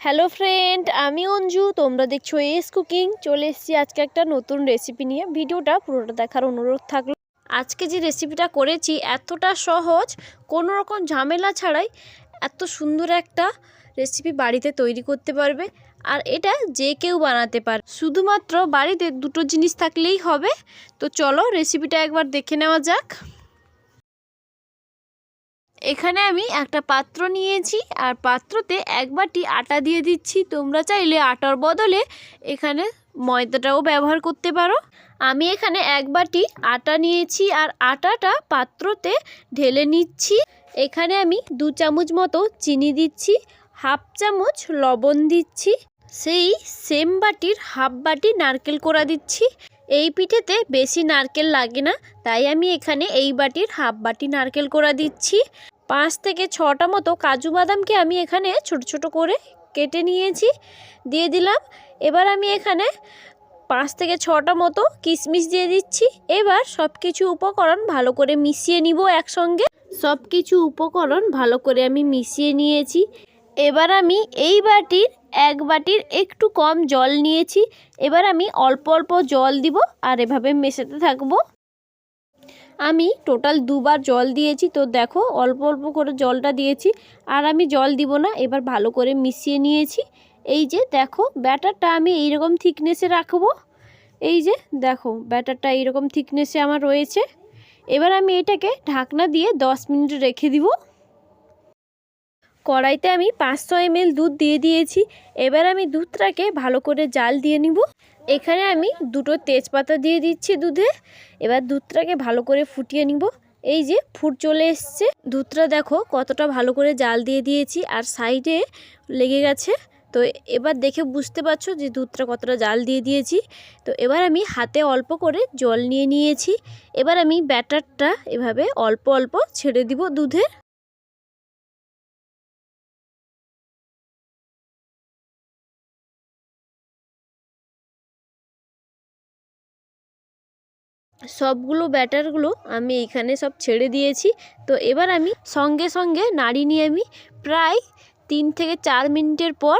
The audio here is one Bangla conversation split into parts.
হ্যালো ফ্রেন্ড, আমি অঞ্জু। তোমরা দেখছো এস কুকিং। চলে এসেছি আজকে একটা নতুন রেসিপি নিয়ে। ভিডিওটা পুরোটা দেখার অনুরোধ থাকলো। আজকে যে রেসিপিটা করেছি এতটা সহজ, কোনো রকম ঝামেলা ছাড়াই এত সুন্দর একটা রেসিপি বাড়িতে তৈরি করতে পারবে। আর এটা যে কেউ বানাতে পারে, শুধুমাত্র বাড়িতে দুটো জিনিস থাকলেই হবে। তো চলো রেসিপিটা একবার দেখে নেওয়া যাক। এখানে আমি একটা পাত্র নিয়েছি আর পাত্রতে এক বাটি আটা দিয়ে দিচ্ছি। তোমরা চাইলে আটার বদলে এখানে ময়দাটাও ব্যবহার করতে পারো। আমি এখানে এক বাটি আটা নিয়েছি আর আটাটা পাত্রতে ঢেলে নিচ্ছি। এখানে আমি 2 চামচ মতো চিনি দিচ্ছি, হাফ চামচ লবণ দিচ্ছি, সেই সেম বাটির হাফ বাটি নারকেল কোড়া দিচ্ছি। এই পিঠেতে বেশি নারকেল লাগে না, তাই আমি এখানে এই বাটির হাফ বাটি নারকেল কোড়া দিচ্ছি। 5 থেকে 6টা মতো কাজু বাদামকে আমি এখানে ছোট ছোট করে কেটে নিয়েছি, দিয়ে দিলাম। এবার আমি এখানে 5 থেকে 6টা মতো কিশমিশ দিয়ে দিচ্ছি। এবার সব কিছু উপকরণ ভালো করে মিশিয়ে নিব একসঙ্গে। সব কিছু উপকরণ ভালো করে আমি মিশিয়ে নিয়েছি। এবার আমি এই বাটির এক বাটির একটু কম জল নিয়েছি। এবার আমি অল্প অল্প জল দিব আর এভাবে মেশাতে থাকবো। আমি টোটাল 2বার জল দিয়েছি, তো দেখো অল্প অল্প করে জলটা দিয়েছি আর আমি জল দিব না। এবার ভালো করে মিশিয়ে নিয়েছি। এই যে দেখো ব্যাটারটা আমি এইরকম থিকনেসে রাখবো। এই যে দেখো ব্যাটারটা এইরকম থিকনেসে আমার রয়েছে। এবার আমি এটাকে ঢাকনা দিয়ে 10 মিনিট রেখে দিব। কড়াইতে আমি 500 ml দুধ দিয়ে দিয়েছি। এবার আমি দুধটাকে ভালো করে জাল দিয়ে নিব। এখানে আমি 2টো তেজপাতা দিয়ে দিচ্ছি দুধে। এবার দুধটাকে ভালো করে ফুটিয়ে নিব। এই যে ফুট চলে এসছে। দুধটা দেখো কতটা ভালো করে জাল দিয়ে দিয়েছি আর সাইডে লেগে গেছে। তো এবার দেখে বুঝতে পারছো যে দুধটা কতটা জাল দিয়ে দিয়েছি। তো এবার আমি হাতে অল্প করে জল নিয়ে নিয়েছি। এবার আমি ব্যাটারটা এভাবে অল্প অল্প ছেড়ে দিব দুধে। সবগুলো ব্যাটারগুলো আমি এইখানে সব ছেড়ে দিয়েছি। তো এবার আমি সঙ্গে সঙ্গে নাড়িয়ে নিয়ে আমি প্রায় 3 থেকে 4 মিনিটের পর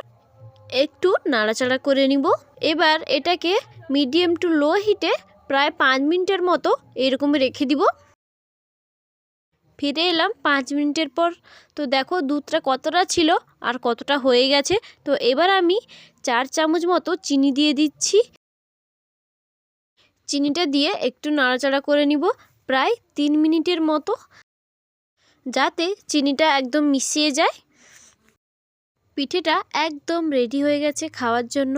একটু নাড়াচাড়া করে নিব। এবার এটাকে মিডিয়াম টু লো হিটে প্রায় 5 মিনিটের মতো এরকম রেখে দিব। ফিরে এলাম 5 মিনিটের পর। তো দেখো দুধটা কতটা ছিল আর কতটা হয়ে গেছে। তো এবার আমি 4 চামচ মতো চিনি দিয়ে দিচ্ছি। চিনিটা দিয়ে একটু নাড়াচাড়া করে নিব প্রায় 3 মিনিটের মতো, যাতে চিনিটা একদম মিশিয়ে যায়। পিঠেটা একদম রেডি হয়ে গেছে খাওয়ার জন্য।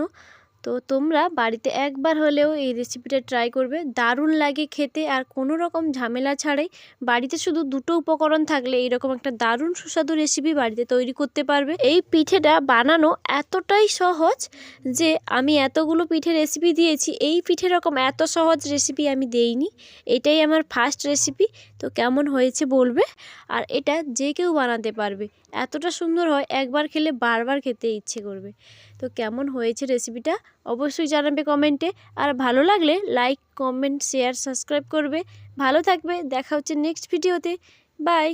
তো তোমরা বাড়িতে একবার হলেও এই রেসিপিটা ট্রাই করবে। দারুণ লাগে খেতে আর কোনো রকম ঝামেলা ছাড়াই বাড়িতে শুধু 2টো উপকরণ থাকলে এইরকম একটা দারুণ সুস্বাদু রেসিপি বাড়িতে তৈরি করতে পারবে। এই পিঠেটা বানানো এতটাই সহজ যে আমি এতগুলো পিঠে রেসিপি দিয়েছি, এই পিঠে রকম এত সহজ রেসিপি আমি দেইনি। এটাই আমার ফার্স্ট রেসিপি। তো কেমন হয়েছে বলবে। আর এটা যে কেউ বানাতে পারবে, এতটা সুন্দর হয় একবার খেলে বারবার খেতে ইচ্ছে করবে। তো কেমন হয়েছে রেসিপিটা অবশ্যই জানাবে কমেন্টে। আর ভালো লাগলে লাইক, কমেন্ট, শেয়ার, সাবস্ক্রাইব করবে। ভালো থাকবে। দেখা হচ্ছে নেক্সট ভিডিওতে। বাই।